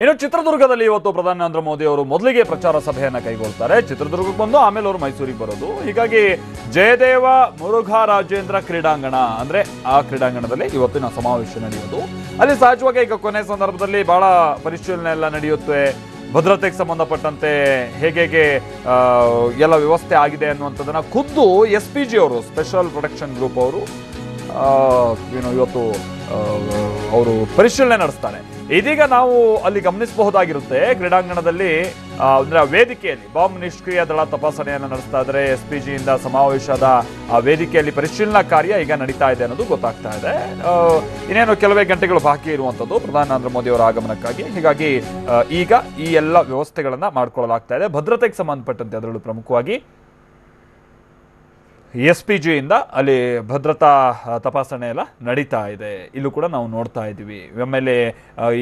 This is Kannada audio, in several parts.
ಇನ್ನು ಚಿತ್ರದುರ್ಗದಲ್ಲಿ ಇವತ್ತು ಪ್ರಧಾನಿ ನರೇಂದ್ರ ಮೋದಿ ಅವರು ಮೊದಲಿಗೆ ಪ್ರಚಾರ ಸಭೆಯನ್ನ ಕೈಗೊಳ್ತಾರೆ. ಚಿತ್ರದುರ್ಗಕ್ಕೆ ಬಂದು ಆಮೇಲೆ ಅವರು ಮೈಸೂರಿಗೆ ಬರೋದು. ಹೀಗಾಗಿ ಜಯದೇವ ಮುರುಘಾ ರಾಜೇಂದ್ರ ಕ್ರೀಡಾಂಗಣ ಅಂದ್ರೆ ಆ ಕ್ರೀಡಾಂಗಣದಲ್ಲಿ ಇವತ್ತಿನ ಸಮಾವೇಶ ನಡೆಯೋದು. ಅಲ್ಲಿ ಸಹಜವಾಗಿ ಈಗ ಕೊನೆ ಸಂದರ್ಭದಲ್ಲಿ ಬಹಳ ಪರಿಶೀಲನೆ ಎಲ್ಲ ನಡೆಯುತ್ತೆ. ಭದ್ರತೆಗೆ ಸಂಬಂಧಪಟ್ಟಂತೆ ಹೇಗೆ ಎಲ್ಲ ವ್ಯವಸ್ಥೆ ಆಗಿದೆ ಅನ್ನುವಂಥದ್ದನ್ನ ಖುದ್ದು SPG ಅವರು, ಸ್ಪೆಷಲ್ ಪ್ರೊಟೆಕ್ಷನ್ ಗ್ರೂಪ್ ಅವರು ಇವತ್ತು ಅವರು ಪರಿಶೀಲನೆ ನಡೆಸ್ತಾರೆ. ಇದೀಗ ನಾವು ಅಲ್ಲಿ ಗಮನಿಸಬಹುದಾಗಿರುತ್ತೆ, ಕ್ರೀಡಾಂಗಣದಲ್ಲಿ ಅಂದ್ರೆ ವೇದಿಕೆಯಲ್ಲಿ ಬಾಂಬ್ ನಿಷ್ಕ್ರಿಯ ದಳ ತಪಾಸಣೆಯನ್ನು ನಡೆಸ್ತಾ ಇದ್ದಾರೆ. SPG ಇಂದ ಸಮಾವೇಶದ ವೇದಿಕೆಯಲ್ಲಿ ಪರಿಶೀಲನಾ ಕಾರ್ಯ ಈಗ ನಡೀತಾ ಇದೆ ಅನ್ನೋದು ಗೊತ್ತಾಗ್ತಾ ಇದೆ. ಇನ್ನೇನು ಕೆಲವೇ ಗಂಟೆಗಳು ಬಾಕಿ ಇರುವಂಥದ್ದು ಪ್ರಧಾನಿ ನರೇಂದ್ರ ಮೋದಿ ಅವರ ಆಗಮನಕ್ಕಾಗಿ. ಹೀಗಾಗಿ ಈಗ ಈ ಎಲ್ಲ ವ್ಯವಸ್ಥೆಗಳನ್ನ ಮಾಡ್ಕೊಳ್ಳಲಾಗ್ತಾ ಇದೆ. ಭದ್ರತೆಗೆ ಸಂಬಂಧಪಟ್ಟಂತೆ ಅದರಲ್ಲೂ ಪ್ರಮುಖವಾಗಿ SPG ಇಂದ ಅಲ್ಲಿ ಭದ್ರತಾ ತಪಾಸಣೆ ಎಲ್ಲ ನಡೀತಾ ಇದೆ. ಇಲ್ಲೂ ಕೂಡ ನಾವು ನೋಡ್ತಾ ಇದ್ದೀವಿ. ಆಮೇಲೆ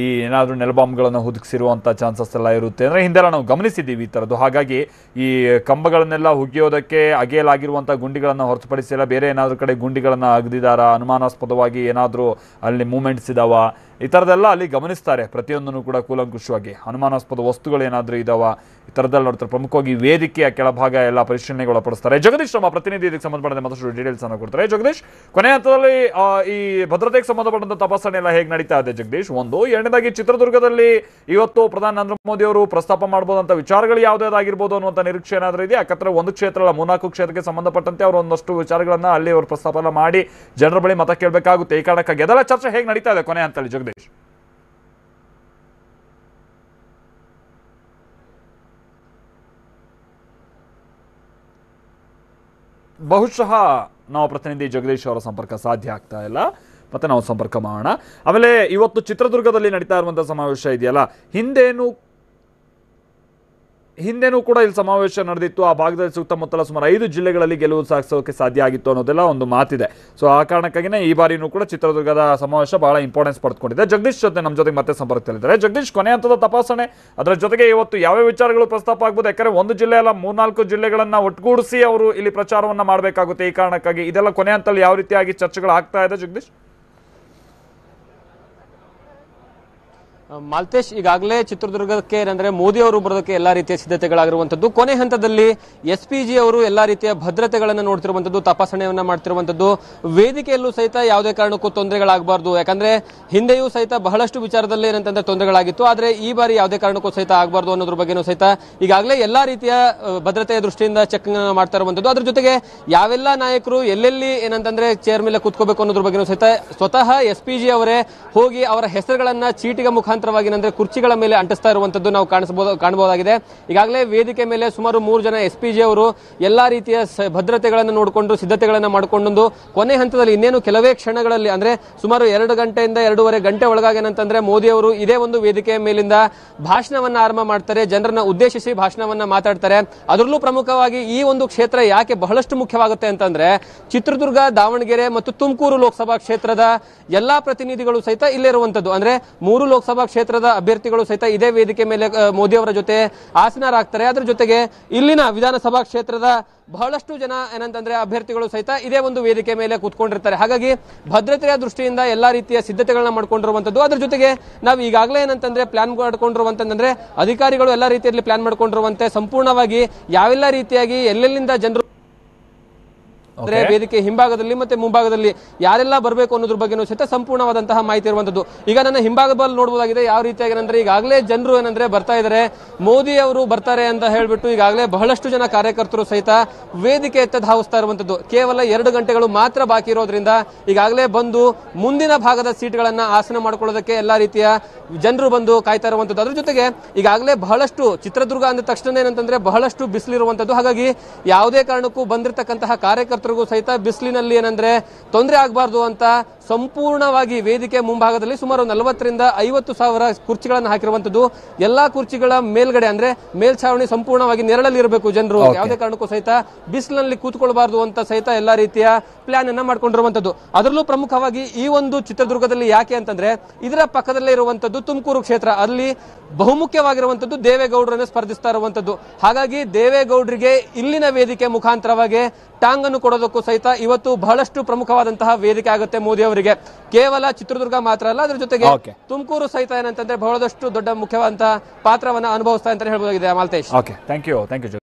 ಈ ಏನಾದರೂ ನೆಲಬಾಂಬ್ಗಳನ್ನು ಹುದುಗಿಸಿರುವಂಥ ಚಾನ್ಸಸ್ ಎಲ್ಲ ಇರುತ್ತೆ ಅಂದರೆ ಹಿಂದೆಲ್ಲ ನಾವು ಗಮನಿಸಿದ್ದೀವಿ ಈ ಥರದ್ದು. ಹಾಗಾಗಿ ಈ ಕಂಬಗಳನ್ನೆಲ್ಲ ಹುಗಿಯೋದಕ್ಕೆ ಅಗೆಯಲಾಗಿರುವಂಥ ಗುಂಡಿಗಳನ್ನು ಹೊರತುಪಡಿಸಿ ಎಲ್ಲ ಬೇರೆ ಏನಾದರೂ ಕಡೆ ಗುಂಡಿಗಳನ್ನು ಅಗದಿದ್ದಾರಾ, ಅನುಮಾನಾಸ್ಪದವಾಗಿ ಏನಾದರೂ ಅಲ್ಲಿ ಮೂಮೆಂಟ್ಸ್ ಇದಾವ, ಈ ಥರದ್ದೆಲ್ಲ ಅಲ್ಲಿ ಗಮನಿಸ್ತಾರೆ. ಪ್ರತಿಯೊಂದನ್ನು ಕೂಡ ಕೂಲಂಕುಷವಾಗಿ ಅನುಮಾನಾಸ್ಪದ ವಸ್ತುಗಳು ಏನಾದರೂ ಇದಾವ, ಈ ಥರದ್ದೆಲ್ಲ ನೋಡ್ತಾರೆ. ಪ್ರಮುಖವಾಗಿ ವೇದಿಕೆಯ ಕೆಳಭಾಗ ಎಲ್ಲ ಪರಿಶೀಲನೆಗೆ ಒಳಪಡಿಸ್ತಾರೆ. ಜಗದೀಶ್ ನಮ್ಮ ಪ್ರತಿನಿಧಿ ಇದಕ್ಕೆ ಸಂಬಂಧಪಟ್ಟಂತೆ ಮತ್ತಷ್ಟು ಡೀಟೇಲ್ಸ್ ಅನ್ನು ಕೊಡ್ತಾರೆ. ಜಗದೀಶ್, ಕೊನೆಯ ಹಂತದಲ್ಲಿ ಈ ಭದ್ರತೆಗೆ ಸಂಬಂಧಪಟ್ಟಂತ ತಪಾಸಣೆ ಎಲ್ಲ ಹೇಗೆ ನಡೀತಾ ಇದೆ ಜಗದೀಶ್? ಒಂದು, ಎರಡನೇದಾಗಿ ಚಿತ್ರದುರ್ಗದಲ್ಲಿ ಇವತ್ತು ಪ್ರಧಾನಿ ನರೇಂದ್ರ ಮೋದಿ ಅವರು ಪ್ರಸ್ತಾಪ ಮಾಡಬಹುದಂತ ವಿಚಾರಗಳು ಯಾವುದಾಗಿರ್ಬೋದು ಅನ್ನುವಂಥ ನಿರೀಕ್ಷೆ ಏನಾದರೂ ಇದೆ? ಯಾಕಂದ್ರೆ ಒಂದು ಕ್ಷೇತ್ರ ಅಲ್ಲ, 3-4 ಕ್ಷೇತ್ರಕ್ಕೆ ಸಂಬಂಧಪಟ್ಟಂತೆ ಅವರು ಒಂದಷ್ಟು ವಿಚಾರಗಳನ್ನ ಅಲ್ಲಿ ಅವರು ಪ್ರಸ್ತಾಪ ಮಾಡಿ ಜನರ ಬಳಿ ಮತ ಕೇಳಬೇಕಾಗುತ್ತೆ. ಈ ಕಾರಣಕ್ಕಾಗಿ ಅದೆಲ್ಲ ಚರ್ಚೆ ಹೇಗೆ ನಡೀತಾ ಇದೆ ಕೊನೆ ಹಂತದಲ್ಲಿ ಜಗದೀಶ್? ಬಹುಶಃ ನಾವು ಪ್ರತಿನಿಧಿ ಜಗದೀಶ್ ಅವರ ಸಂಪರ್ಕ ಸಾಧ್ಯ ಆಗ್ತಾ ಇಲ್ಲ, ಮತ್ತೆ ನಾವು ಸಂಪರ್ಕ ಮಾಡೋಣ. ಆಮೇಲೆ ಇವತ್ತು ಚಿತ್ರದುರ್ಗದಲ್ಲಿ ನಡೀತಾ ಇರುವಂಥ ಸಮಾವೇಶ ಇದೆಯಲ್ಲ, ಹಿಂದೆನೂ ಕೂಡ ಇಲ್ಲಿ ಸಮಾವೇಶ ನಡೆದಿತ್ತು. ಆ ಭಾಗದಲ್ಲಿ ಸುತ್ತಮುತ್ತಲ ಸುಮಾರು 5 ಜಿಲ್ಲೆಗಳಲ್ಲಿ ಗೆಲುವು ಸಾಧಿಸೋಕೆ ಸಾಧ್ಯ ಆಗಿತ್ತು ಅನ್ನೋದೆಲ್ಲ ಒಂದು ಮಾತಿದೆ. ಸೊ ಆ ಕಾರಣಕ್ಕಾಗಿನೇ ಈ ಬಾರಿನೂ ಕೂಡ ಚಿತ್ರದುರ್ಗದ ಸಮಾವೇಶ ಬಹಳ ಇಂಪಾರ್ಟೆನ್ಸ್ ಪಡೆದುಕೊಂಡಿದೆ. ಜಗದೀಶ್ ನಮ್ಮ ಜೊತೆಗೆ ಮತ್ತೆ ಸಂಪರ್ಕದಲ್ಲಿದ್ದಾರೆ. ಜಗದೀಶ್, ಕೊನೆ ಹಂತದ ತಪಾಸಣೆ, ಅದರ ಜೊತೆಗೆ ಇವತ್ತು ಯಾವ ವಿಚಾರಗಳು ಪ್ರಸ್ತಾಪ ಆಗ್ಬೋದು? ಯಾಕಂದ್ರೆ ಒಂದು ಜಿಲ್ಲೆ ಅಲ್ಲ, 3-4 ಜಿಲ್ಲೆಗಳನ್ನ ಒಟ್ಟುಗೂಡಿಸಿ ಅವರು ಇಲ್ಲಿ ಪ್ರಚಾರವನ್ನ ಮಾಡಬೇಕಾಗುತ್ತೆ. ಈ ಕಾರಣಕ್ಕಾಗಿ ಇದೆಲ್ಲ ಕೊನೆ ಹಂತದಲ್ಲಿ ಯಾವ ರೀತಿಯಾಗಿ ಚರ್ಚೆಗಳು ಆಗ್ತಾ ಇದೆ ಜಗದೀಶ್? ಮಾಲ್ತೇಶ್, ಈಗಾಗಲೇ ಚಿತ್ರದುರ್ಗಕ್ಕೆ ಏನಂದ್ರೆ ಮೋದಿ ಅವರು ಬರೋದಕ್ಕೆ ಎಲ್ಲಾ ರೀತಿಯ ಸಿದ್ಧತೆಗಳಾಗಿರುವಂತದ್ದು. ಕೊನೆ ಹಂತದಲ್ಲಿ SPG ಅವರು ಎಲ್ಲಾ ರೀತಿಯ ಭದ್ರತೆಗಳನ್ನು ನೋಡ್ತಿರುವಂತದ್ದು, ತಪಾಸಣೆಯನ್ನ ಮಾಡ್ತಿರುವಂತದ್ದು. ವೇದಿಕೆಯಲ್ಲೂ ಸಹಿತ ಯಾವುದೇ ಕಾರಣಕ್ಕೂ ತೊಂದರೆಗಳಾಗಬಾರ್ದು, ಯಾಕಂದ್ರೆ ಹಿಂದೆಯೂ ಸಹಿತ ಬಹಳಷ್ಟು ವಿಚಾರದಲ್ಲಿ ಏನಂತಂದ್ರೆ ತೊಂದರೆಗಳಾಗಿತ್ತು. ಆದ್ರೆ ಈ ಬಾರಿ ಯಾವುದೇ ಕಾರಣಕ್ಕೂ ಸಹಿತ ಆಗಬಾರ್ದು ಅನ್ನೋದ್ರ ಬಗ್ಗೆನೂ ಸಹಿತ ಈಗಾಗಲೇ ಎಲ್ಲಾ ರೀತಿಯ ಭದ್ರತೆಯ ದೃಷ್ಟಿಯಿಂದ ಚೆಕಿಂಗ್ ಮಾಡ್ತಾ ಇರುವಂತದ್ದು. ಅದ್ರ ಜೊತೆಗೆ ಯಾವೆಲ್ಲ ನಾಯಕರು ಎಲ್ಲೆಲ್ಲಿ ಏನಂತಂದ್ರೆ ಚೇರ್ ಮೇಲೆ ಕುತ್ಕೋಬೇಕು ಅನ್ನೋದ್ರ ಬಗ್ಗೆನೂ ಸಹಿತ ಸ್ವತಃ SPG ಅವರೇ ಹೋಗಿ ಅವರ ಹೆಸರುಗಳನ್ನ ಚೀಟಿಗೆ ಮುಖಾಂತರವಾಗಿ ಕುರ್ಚಿಗಳ ಮೇಲೆ ಅಂಟಿಸ್ತಾ ಇರುವಂತದ್ದು ನಾವು ಕಾಣಬಹುದಾಗಿದೆ. ಈಗಾಗಲೇ ವೇದಿಕೆ ಮೇಲೆ ಸುಮಾರು 3 ಜನ SPG ಅವರು ಎಲ್ಲಾ ರೀತಿಯ ಭದ್ರತೆಗಳನ್ನು ನೋಡಿಕೊಂಡು ಸಿದ್ಧತೆಗಳನ್ನ ಮಾಡಿಕೊಂಡು ಕೊನೆ ಹಂತದಲ್ಲಿ ಇನ್ನೇನು ಕೆಲವೇ ಕ್ಷಣಗಳಲ್ಲಿ ಅಂದ್ರೆ ಸುಮಾರು 2 ಗಂಟೆಯಿಂದ 2.5 ಗಂಟೆ ಒಳಗಾಗಿ ಏನಂತಂದ್ರೆ ಮೋದಿ ಅವರು ಇದೇ ಒಂದು ವೇದಿಕೆಯ ಮೇಲಿಂದ ಭಾಷಣವನ್ನ ಆರಂಭ ಮಾಡ್ತಾರೆ, ಜನರನ್ನ ಉದ್ದೇಶಿಸಿ ಭಾಷಣವನ್ನ ಮಾತಾಡ್ತಾರೆ. ಅದರಲ್ಲೂ ಪ್ರಮುಖವಾಗಿ ಈ ಒಂದು ಕ್ಷೇತ್ರ ಯಾಕೆ ಬಹಳಷ್ಟು ಮುಖ್ಯವಾಗುತ್ತೆ ಅಂತಂದ್ರೆ ಚಿತ್ರದುರ್ಗ, ದಾವಣಗೆರೆ ಮತ್ತು ತುಮಕೂರು ಲೋಕಸಭಾ ಕ್ಷೇತ್ರದ ಎಲ್ಲಾ ಪ್ರತಿನಿಧಿಗಳು ಸಹಿತ ಇಲ್ಲೇ ಇರುವಂತದ್ದು. ಅಂದ್ರೆ 3 ಲೋಕಸಭಾ ಕ್ಷೇತ್ರದ ಅಭ್ಯರ್ಥಿಗಳು ಸಹಿತ ಇದೇ ವೇದಿಕೆ ಮೇಲೆ ಮೋದಿ ಅವರ ಜೊತೆ ಆಸೀನರಾಗ್ತಾರೆ. ಅದರ ಜೊತೆಗೆ ಇಲ್ಲಿನ ವಿಧಾನಸಭಾ ಕ್ಷೇತ್ರದ ಬಹಳಷ್ಟು ಜನ ಏನಂತಂದ್ರೆ ಅಭ್ಯರ್ಥಿಗಳು ಸಹಿತ ಇದೇ ಒಂದು ವೇದಿಕೆ ಮೇಲೆ ಕೂತ್ಕೊಂಡಿರ್ತಾರೆ. ಹಾಗಾಗಿ ಭದ್ರತೆಯ ದೃಷ್ಟಿಯಿಂದ ಎಲ್ಲಾ ರೀತಿಯ ಸಿದ್ಧತೆಗಳನ್ನ ಮಾಡ್ಕೊಂಡಿರುವಂತದ್ದು. ಅದ್ರ ಜೊತೆಗೆ ನಾವು ಈಗಾಗಲೇ ಏನಂತಂದ್ರೆ ಪ್ಲಾನ್ ಮಾಡ್ಕೊಂಡಿರುವಂತಂದ್ರೆ ಅಧಿಕಾರಿಗಳು ಎಲ್ಲಾ ರೀತಿಯಲ್ಲಿ ಪ್ಲಾನ್ ಮಾಡ್ಕೊಂಡಿರುವಂತೆ ಸಂಪೂರ್ಣವಾಗಿ ಯಾವೆಲ್ಲ ರೀತಿಯಾಗಿ ಎಲ್ಲೆಲ್ಲಿಂದ ಜನರು ಅಂದ್ರೆ ವೇದಿಕೆ ಹಿಂಭಾಗದಲ್ಲಿ ಮತ್ತೆ ಮುಂಭಾಗದಲ್ಲಿ ಯಾರೆಲ್ಲ ಬರಬೇಕು ಅನ್ನೋದ್ರ ಬಗ್ಗೆ ಸಹಿತ ಸಂಪೂರ್ಣವಾದಂತಹ ಮಾಹಿತಿ ಇರುವಂತದ್ದು. ಈಗ ನನ್ನ ಹಿಂಭಾಗದಲ್ಲಿ ನೋಡಬಹುದಾಗಿದೆ ಯಾವ ರೀತಿಯಾಗಿ ಏನಂದ್ರೆ ಈಗಾಗಲೇ ಜನರು ಏನಂದ್ರೆ ಬರ್ತಾ ಇದ್ದಾರೆ, ಮೋದಿ ಅವರು ಬರ್ತಾರೆ ಅಂತ ಹೇಳ್ಬಿಟ್ಟು ಈಗಾಗಲೇ ಬಹಳಷ್ಟು ಜನ ಕಾರ್ಯಕರ್ತರು ಸಹಿತ ವೇದಿಕೆ ಎತ್ತ ಧಾವಿಸ್ತಾ ಇರುವಂತದ್ದು. ಕೇವಲ 2 ಗಂಟೆಗಳು ಮಾತ್ರ ಬಾಕಿ ಇರೋದ್ರಿಂದ ಈಗಾಗಲೇ ಬಂದು ಮುಂದಿನ ಭಾಗದ ಸೀಟ್ಗಳನ್ನ ಆಸನ ಮಾಡ್ಕೊಳ್ಳೋದಕ್ಕೆ ಎಲ್ಲಾ ರೀತಿಯ ಜನರು ಬಂದು ಕಾಯ್ತಾ ಇರುವಂತದ್ದು. ಅದ್ರ ಜೊತೆಗೆ ಈಗಾಗಲೇ ಬಹಳಷ್ಟು ಚಿತ್ರದುರ್ಗ ಅಂದ ತಕ್ಷಣ ಏನಂತಂದ್ರೆ ಬಹಳಷ್ಟು ಬಿಸಿಲಿರುವಂತದ್ದು. ಹಾಗಾಗಿ ಯಾವುದೇ ಕಾರಣಕ್ಕೂ ಬಂದಿರತಕ್ಕಂತಹ ಕಾರ್ಯಕರ್ತರು ಸಹಿತ ಬಿಸಿಲಿನಲ್ಲಿ ಏನಂದ್ರೆ ತೊಂದರೆ ಆಗಬಾರ್ದು ಅಂತ ಸಂಪೂರ್ಣವಾಗಿ ವೇದಿಕೆ ಮುಂಭಾಗದಲ್ಲಿ ಸುಮಾರು 40,000ರಿಂದ 50,000 ಕುರ್ಚಿಗಳನ್ನು ಹಾಕಿರುವಂತದ್ದು. ಎಲ್ಲಾ ಕುರ್ಚಿಗಳ ಮೇಲ್ಗಡೆ ಅಂದ್ರೆ ಮೇಲ್ಛಾವಣಿ ಸಂಪೂರ್ಣವಾಗಿ ನೆರಳಲ್ಲಿ ಇರಬೇಕು, ಜನರು ಯಾವುದೇ ಕಾರಣಕ್ಕೂ ಸಹಿತ ಬಿಸಿಲಿನಲ್ಲಿ ಕೂತ್ಕೊಳ್ಬಾರ್ದು ಅಂತ ಸಹಿತ ಎಲ್ಲಾ ರೀತಿಯ ಪ್ಲಾನ್ ಅನ್ನ ಮಾಡ್ಕೊಂಡಿರುವಂತದ್ದು. ಅದರಲ್ಲೂ ಪ್ರಮುಖವಾಗಿ ಈ ಒಂದು ಚಿತ್ರದುರ್ಗದಲ್ಲಿ ಯಾಕೆ ಅಂತಂದ್ರೆ ಇದರ ಪಕ್ಕದಲ್ಲೇ ಇರುವಂತದ್ದು ತುಮಕೂರು ಕ್ಷೇತ್ರ, ಅಲ್ಲಿ ಬಹುಮುಖ್ಯವಾಗಿರುವಂತದ್ದು ದೇವೇಗೌಡರನ್ನ ಸ್ಪರ್ಧಿಸ್ತಾ ಇರುವಂತದ್ದು. ಹಾಗಾಗಿ ದೇವೇಗೌಡರಿಗೆ ಇಲ್ಲಿನ ವೇದಿಕೆ ಮುಖಾಂತರವಾಗಿ ಟಾಂಗ್ ಅನ್ನು ಕೊಡೋದಕ್ಕೂ ಸಹಿತ ಇವತ್ತು ಬಹಳಷ್ಟು ಪ್ರಮುಖವಾದಂತಹ ವೇದಿಕೆ ಆಗುತ್ತೆ ಮೋದಿ ಅವರಿಗೆ. ಅವರಿಗೆ ಕೇವಲ ಚಿತ್ರದುರ್ಗ ಮಾತ್ರ ಅಲ್ಲ, ಅದ್ರ ಜೊತೆಗೆ Okay. ತುಮಕೂರು ಸಹಿತ ಏನಂತಂದ್ರೆ ಬಹಳಷ್ಟು ದೊಡ್ಡ ಮುಖ್ಯವಾದಂತ ಪಾತ್ರವನ್ನ ಅನುಭವಿಸ್ತಾ ಅಂತ ಹೇಳ್ಬೋದಾಗಿದೆ ಮಾಲ್ತೇಶ್. Okay, thank you